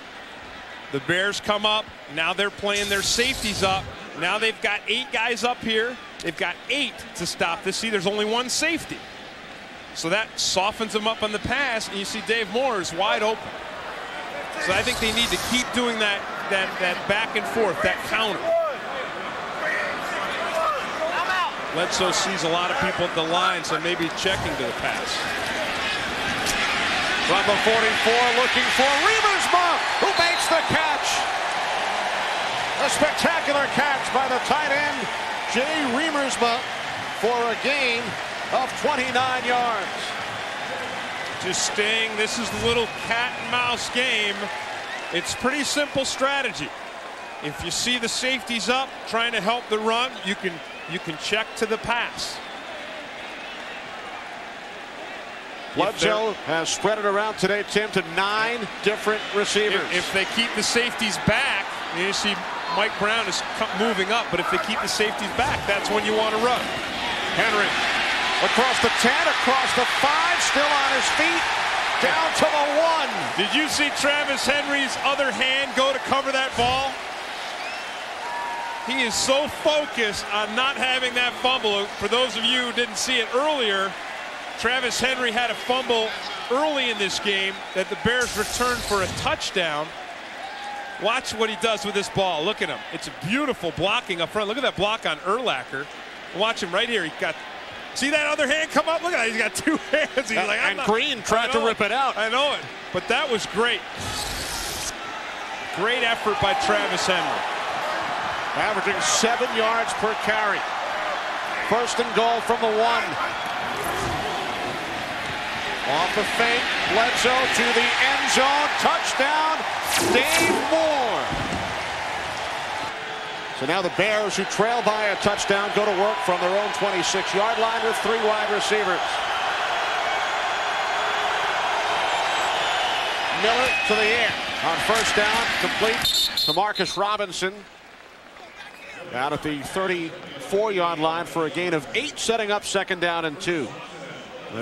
The Bears come up. Now they're playing their safeties up. Now they've got 8 guys up here. They've got 8 to stop this. See, there's only 1 safety. So that softens them up on the pass, and you see Dave Moore is wide open. So I think they need to keep doing that back and forth, that counter. Bledsoe sees a lot of people at the line, so maybe checking to the pass.
From the 44, looking for Riemersma, who makes the catch. A spectacular catch by the tight end, Jay Riemersma, for a gain of 29 yards.
Just staying, this is the little cat and mouse game. It's pretty simple strategy. If you see the safeties up trying to help the run, you can check to the pass.
Bledsoe has spread it around today, Tim, to 9 different receivers.
If they keep the safeties back, you see Mike Brown is moving up, but if they keep the safeties back, that's when you want to run.
Henry across the 10, across the 5, still on his feet, down to the 1.
Did you see Travis Henry's other hand go to cover that ball? He is so focused on not having that fumble. For those of you who didn't see it earlier, Travis Henry had a fumble early in this game that the Bears returned for a touchdown. Watch what he does with this ball. Look at him. It's beautiful blocking up front. Look at that block on Urlacher. Watch him right here. He got, see that other hand come up? Look at that. He's got 2 hands. He's like,
and Green tried to rip it out.
I know it. But that was great. Great effort by Travis Henry.
Averaging 7 yards per carry. First and goal from the 1. Off the fake, Bledsoe to the end zone. Touchdown, Dave Moore. So now the Bears, who trail by a touchdown, go to work from their own 26-yard line with 3 wide receivers. Miller to the air on first down, complete to Marcus Robinson. Out at the 34-yard line for a gain of 8, setting up second down and 2.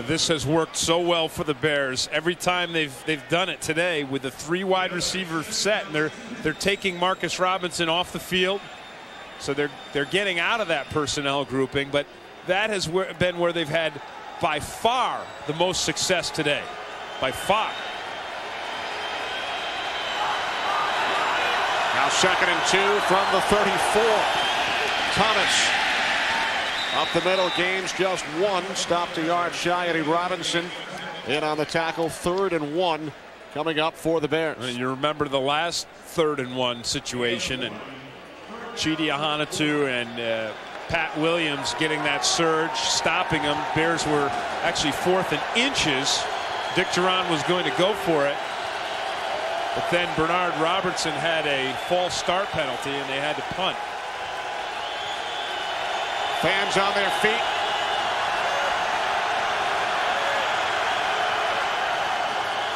This has worked so well for the Bears. Every time they've done it today with the 3 wide receiver set, and they're taking Marcus Robinson off the field, so they're getting out of that personnel grouping. But that has been where they've had by far the most success today, by far.
Now second and 2 from the 34. Thomas up the middle, gains just 1, stopped a yard shy. Eddie Robinson in on the tackle. 3rd and 1 coming up for the Bears.
You remember the last 3rd and 1 situation, and Chidi Ahanatu and Pat Williams getting that surge, stopping them. Bears were actually 4th and inches. Dick Duran was going to go for it, but then Bernard Robertson had a false start penalty, and they had to punt.
Fans on their feet.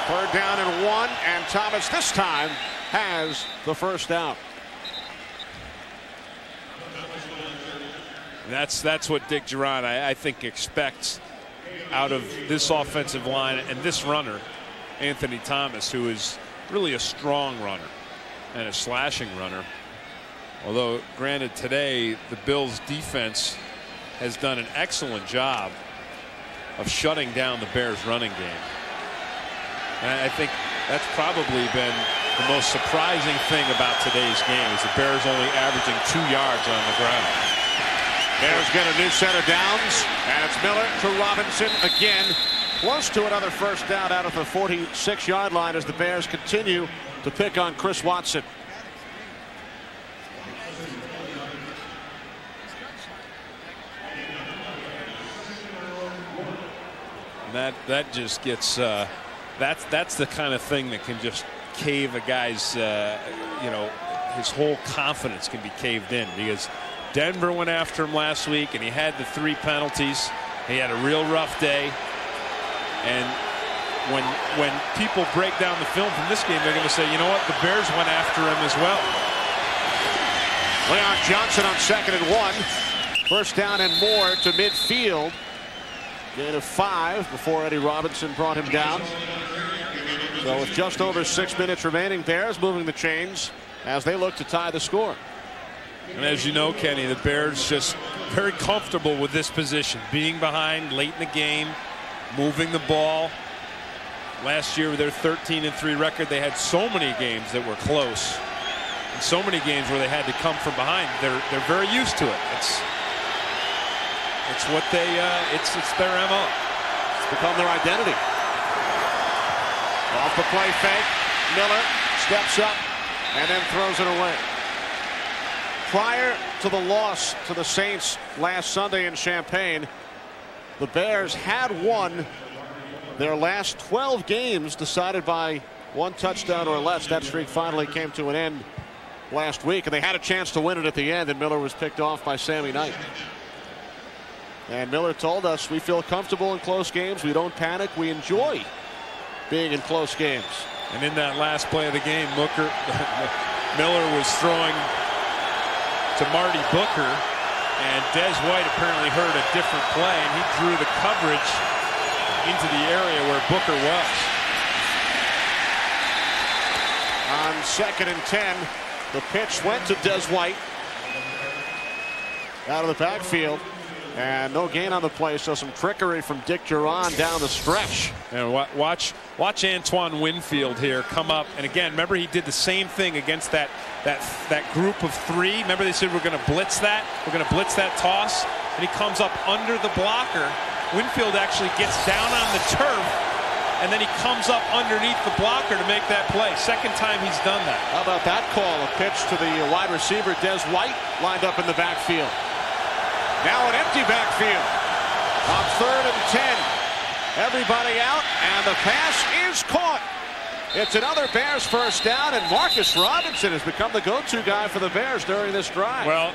Third down and 1, and Thomas this time has the first down.
That's what Dick Duran, I think, expects out of this offensive line and this runner, Anthony Thomas, who is really a strong runner and a slashing runner. Although, granted, today the Bills defense has done an excellent job of shutting down the Bears running game. And I think that's probably been the most surprising thing about today's game, is the Bears only averaging 2 yards on the ground.
Bears get a new set of downs, and it's Miller to Robinson again, close to another first down out of the 46-yard line as the Bears continue to pick on Chris Watson.
That just gets that's the kind of thing that can just cave a guy's you know, his whole confidence can be caved in, because
Denver went after him last week, and he had the 3 penalties. He had a real rough day. And when people break down the film from this game, they're going to say, you know what, the Bears went after him as well.
Leon Johnson on 2nd and 1. First down and more to midfield. Gain of 5 before Eddie Robinson brought him down. So with just over 6 minutes remaining, Bears moving the chains as they look to tie the score.
And as you know, Kenny, the Bears just very comfortable with this position, being behind late in the game, moving the ball. Last year with their 13-3 record, they had so many games that were close, and so many games where they had to come from behind. They're very used to it. It's what they it's their MO.
It's become their identity. Off the play fake, Miller steps up and then throws it away. Prior to the loss to the Saints last Sunday in Champaign, the Bears had won their last 12 games decided by 1 touchdown or less. That streak finally came to an end last week, and they had a chance to win it at the end, and Miller was picked off by Sammy Knight. And Miller told us, we feel comfortable in close games. We don't panic. We enjoy being in close games.
And in that last play of the game, Miller was throwing to Marty Booker, and Des White apparently heard a different play, and he drew the coverage into the area where Booker was.
On 2nd and 10, the pitch went to Des White out of the backfield, and no gain on the play, so some trickery from Dick Duran down the stretch.
And watch Antoine Winfield here come up, and again, remember he did the same thing against that group of 3. Remember they said we're going to blitz that, toss, and he comes up under the blocker. Winfield actually gets down on the turf, and then he comes up underneath the blocker to make that play. Second time he's done that.
How about that call? A pitch to the wide receiver, Des White, lined up in the backfield. Now an empty backfield on 3rd and 10. Everybody out, and the pass is caught. It's another Bears first down, and Marcus Robinson has become the go-to guy for the Bears during this drive.
Well,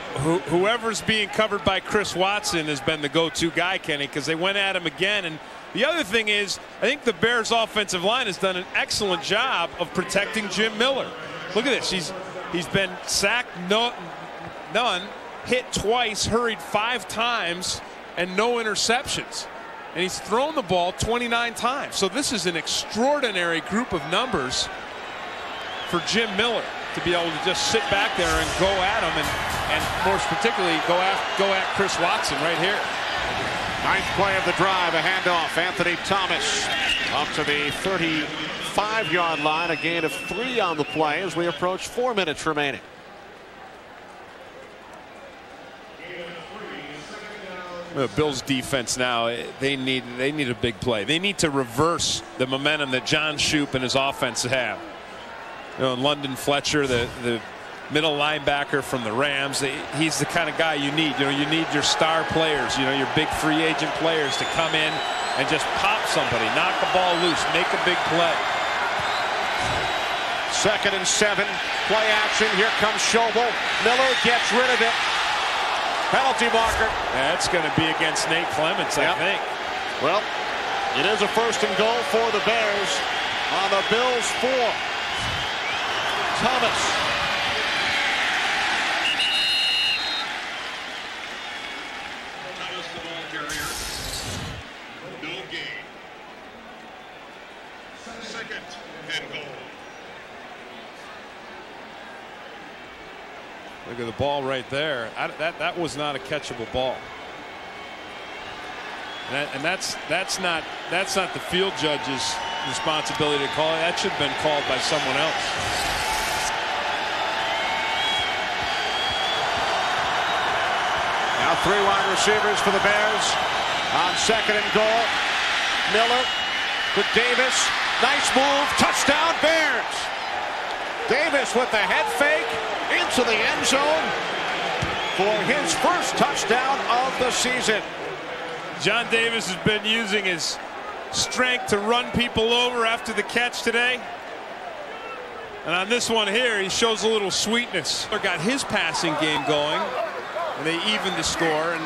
whoever's being covered by Chris Watson has been the go-to guy, Kenny, because they went at him again. And the other thing is, I think the Bears offensive line has done an excellent job of protecting Jim Miller. Look at this. He's been sacked none, hit twice, hurried 5 times, and no interceptions. And he's thrown the ball 29 times. So this is an extraordinary group of numbers for Jim Miller to be able to just sit back there and go at him, and more particularly go at Chris Watson right here.
9th play of the drive, a handoff. Anthony Thomas up to the 35-yard line. A gain of 3 on the play as we approach 4 minutes remaining.
The Bills defense now, they need a big play. They need to reverse the momentum that John Shoop and his offense have. You know, London Fletcher, the middle linebacker from the Rams, he's the kind of guy you need. You know, you need your star players, you know, your big free agent players to come in and just pop somebody, knock the ball loose, make a big play.
2nd and 7, play action. Here comes Schobel. Miller gets rid of it. Penalty marker.
That's going to be against Nate Clements, I think.
Well, it is a 1st and goal for the Bears on the Bills 4. Thomas.
The ball carrier. No gain. 2nd and goal.
Look at the ball right there. That was not a catchable ball. And that's not the field judge's responsibility to call it. That should have been called by someone else.
Now 3 wide receivers for the Bears on 2nd and goal. Miller to Davis. Nice move. Touchdown Bears. Davis with the head fake into the end zone for his first touchdown of the season.
John Davis has been using his strength to run people over after the catch today. And on this one here, he shows a little sweetness. Got his passing game going. and they evened the score. And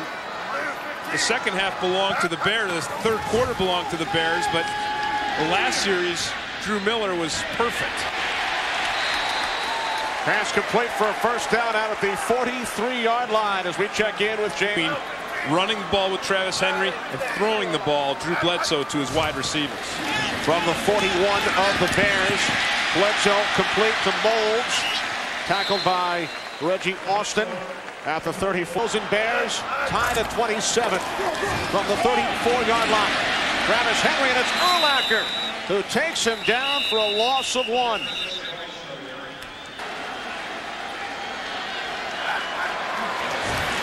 the second half belonged to the Bears. The third quarter belonged to the Bears, but the last series, Drew Miller was perfect.
Pass complete for a first down out at the 43-yard line as we check in with Jamie.
Running the ball with Travis Henry and throwing the ball, Drew Bledsoe, to his wide receivers.
From the 41 of the Bears, Bledsoe complete to Moulds. Tackled by Reggie Austin at the 34. Bears tied at 27 from the 34-yard line. Travis Henry, and it's Urlacher who takes him down for a loss of 1.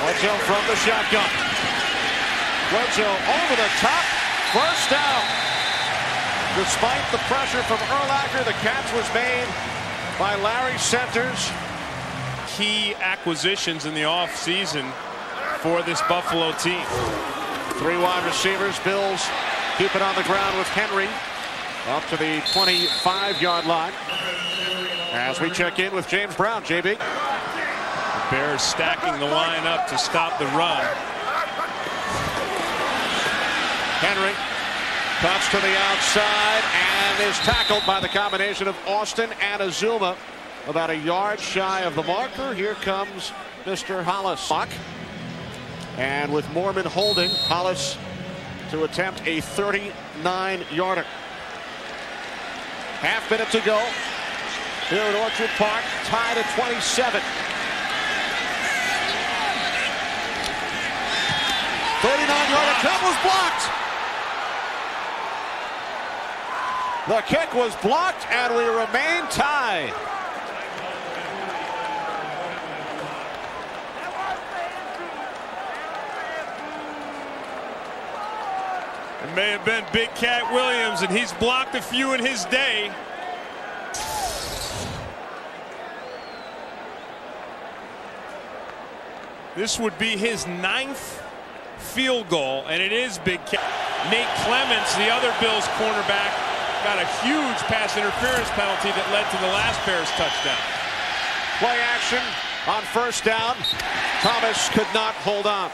Bledsoe from the shotgun. Bledsoe over the top. First down. Despite the pressure from Urlacher, the catch was made by Larry Centers.
Key acquisitions in the offseason for this Buffalo team.
3 wide receivers. Bills keep it on the ground with Henry up to the 25-yard line. As we check in with James Brown, JB.
The Bears stacking the line up to stop the run.
Henry cuts to the outside and is tackled by the combination of Austin and Azuma. About a yard shy of the marker. Here comes Mr. Hollis. And with Mormon holding, Hollis to attempt a 39-yarder. Half minute to go here at Orchard Park, tied at 27. 39-yarder kick was blocked. The kick was blocked, and we remain tied.
It may have been Big Cat Williams, and he's blocked a few in his day. This would be his 9th field goal, and it is Big Cat. Nate Clements, the other Bills cornerback, got a huge pass interference penalty that led to the last Bears touchdown.
Play action on first down. Thomas could not hold on.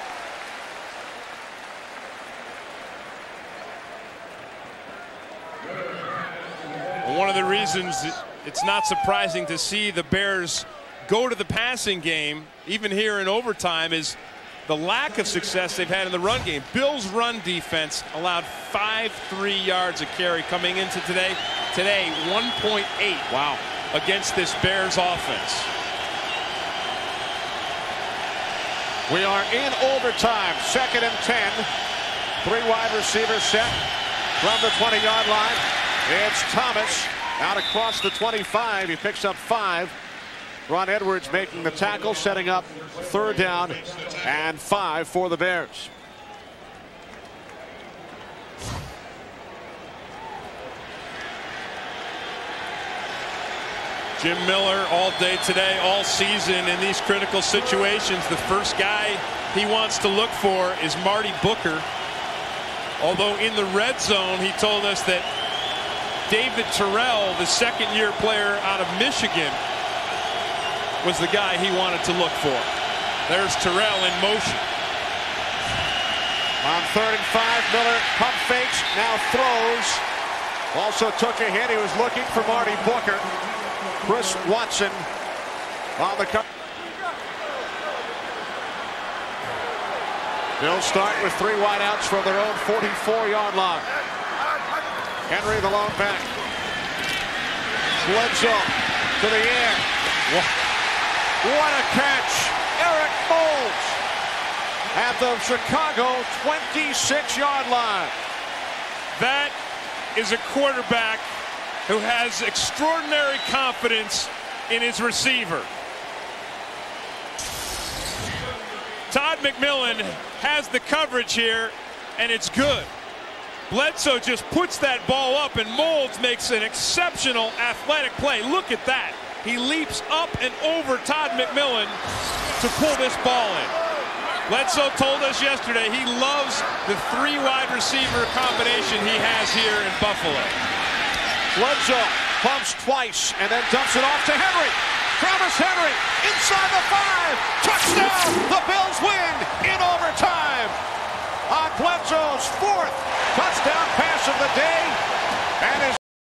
One of the reasons it's not surprising to see the Bears go to the passing game, even here in overtime, is the lack of success they've had in the run game. Bills' run defense allowed 5.3 yards a carry coming into today. Today, 1.8.
Wow.
Against this Bears offense.
We are in overtime. 2nd and 10. 3 wide receivers set from the 20-yard line. It's Thomas out across the 25. He picks up 5. Ron Edwards making the tackle, setting up 3rd down and 5 for the Bears.
Jim Miller all day today, all season in these critical situations. The first guy he wants to look for is Marty Booker. Although in the red zone, he told us that David Terrell, the 2nd-year player out of Michigan, was the guy he wanted to look for. There's Terrell in motion.
On 3rd and 5, Miller pump fakes, now throws. Also took a hit. He was looking for Marty Booker. Chris Watson on the cut. They'll start with 3 wideouts from their own 44-yard line. Henry, the long back. Bledsoe to the air. What a catch. Eric Moulds at the Chicago 26-yard line.
That is a quarterback who has extraordinary confidence in his receiver. Todd McMillan has the coverage here, and it's good. Bledsoe just puts that ball up, and Moulds makes an exceptional athletic play. Look at that. He leaps up and over Todd McMillan to pull this ball in. Bledsoe told us yesterday he loves the 3 wide receiver combination he has here in Buffalo.
Bledsoe pumps twice and then dumps it off to Henry. Travis Henry inside the 5. Touchdown. The Bills win in overtime. On Bledsoe's 4th touchdown pass of the day. And his